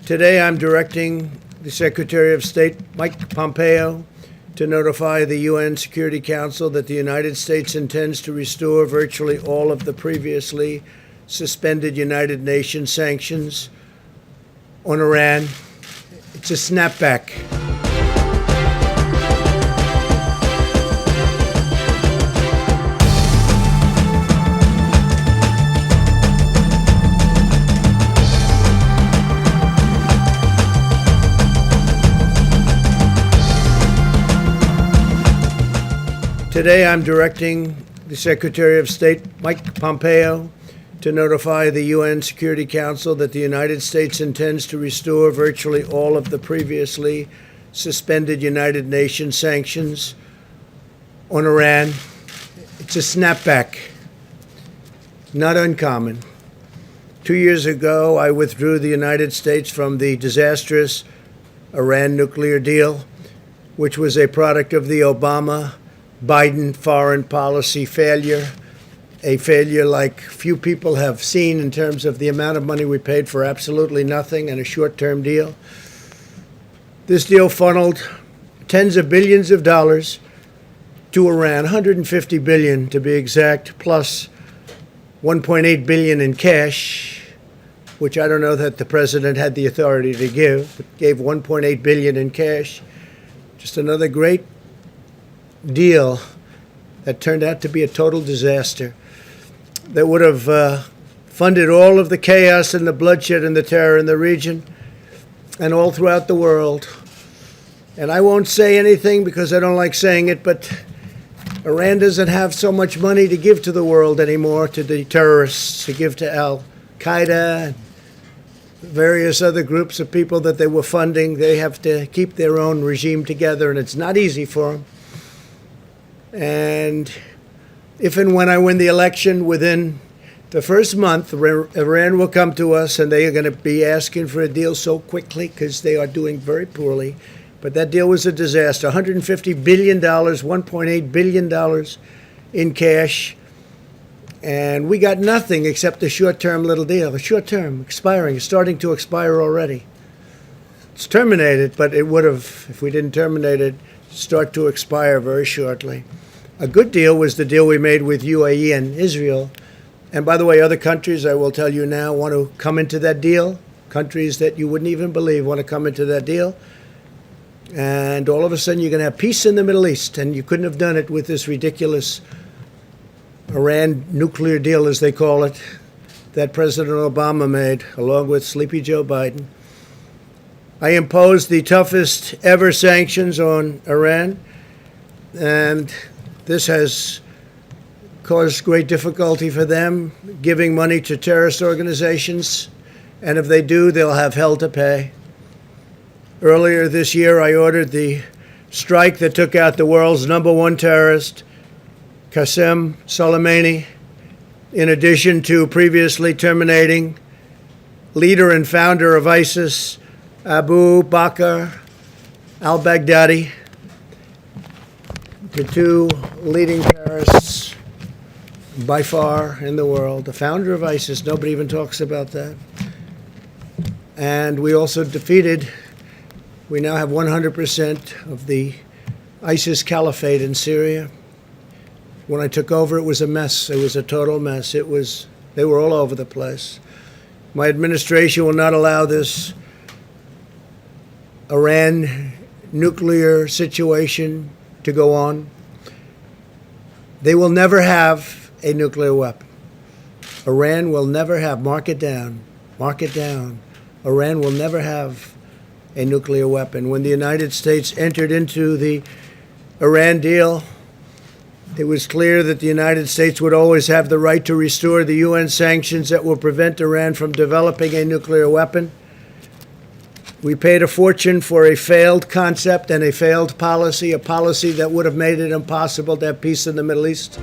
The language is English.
Today, I'm directing the Secretary of State, Mike Pompeo, to notify the UN Security Council that the United States intends to restore virtually all of the previously suspended United Nations sanctions on Iran. It's a snapback. Today, I'm directing the Secretary of State, Mike Pompeo, to notify the UN Security Council that the United States intends to restore virtually all of the previously suspended United Nations sanctions on Iran. It's a snapback, not uncommon. 2 years ago, I withdrew the United States from the disastrous Iran nuclear deal, which was a product of the Obama-Biden foreign policy failure, a failure like few people have seen in terms of the amount of money we paid for absolutely nothing and a short-term deal. This deal funneled tens of billions of dollars to Iran, 150 billion to be exact, plus 1.8 billion in cash, which I don't know that the president had the authority to give, but gave 1.8 billion in cash. Just another great deal that turned out to be a total disaster that would have funded all of the chaos and the bloodshed and the terror in the region and all throughout the world. And I won't say anything because I don't like saying it, but Iran doesn't have so much money to give to the world anymore, to the terrorists, to give to Al-Qaeda and various other groups of people that they were funding. They have to keep their own regime together, and it's not easy for them. And if and when I win the election, within the first month, Iran will come to us, and they are going to be asking for a deal so quickly because they are doing very poorly. But that deal was a disaster. $150 billion, $1.8 billion in cash. And we got nothing except a short-term little deal. A short-term, expiring, starting to expire already. It's terminated, but it would have, if we didn't terminate it, start to expire very shortly. A good deal was the deal we made with UAE and Israel. And by the way, other countries, I will tell you now, want to come into that deal. Countries that you wouldn't even believe want to come into that deal. And all of a sudden, you're going to have peace in the Middle East. And you couldn't have done it with this ridiculous Iran nuclear deal, as they call it, that President Obama made, along with Sleepy Joe Biden. I imposed the toughest ever sanctions on Iran. And this has caused great difficulty for them, giving money to terrorist organizations. And if they do, they'll have hell to pay. Earlier this year, I ordered the strike that took out the world's #1 terrorist, Qasem Soleimani, in addition to previously terminating leader and founder of ISIS, Abu Bakr al-Baghdadi, the two leading terrorists by far in the world. The founder of ISIS, nobody even talks about that. And we also we now have 100% of the ISIS caliphate in Syria. When I took over, it was a mess. It was a total mess. They were all over the place. My administration will not allow this Iran nuclear situation to go on. They will never have a nuclear weapon. Iran will never have, mark it down, Iran will never have a nuclear weapon. When the United States entered into the Iran deal, it was clear that the United States would always have the right to restore the UN sanctions that will prevent Iran from developing a nuclear weapon. We paid a fortune for a failed concept and a failed policy, a policy that would have made it impossible to have peace in the Middle East.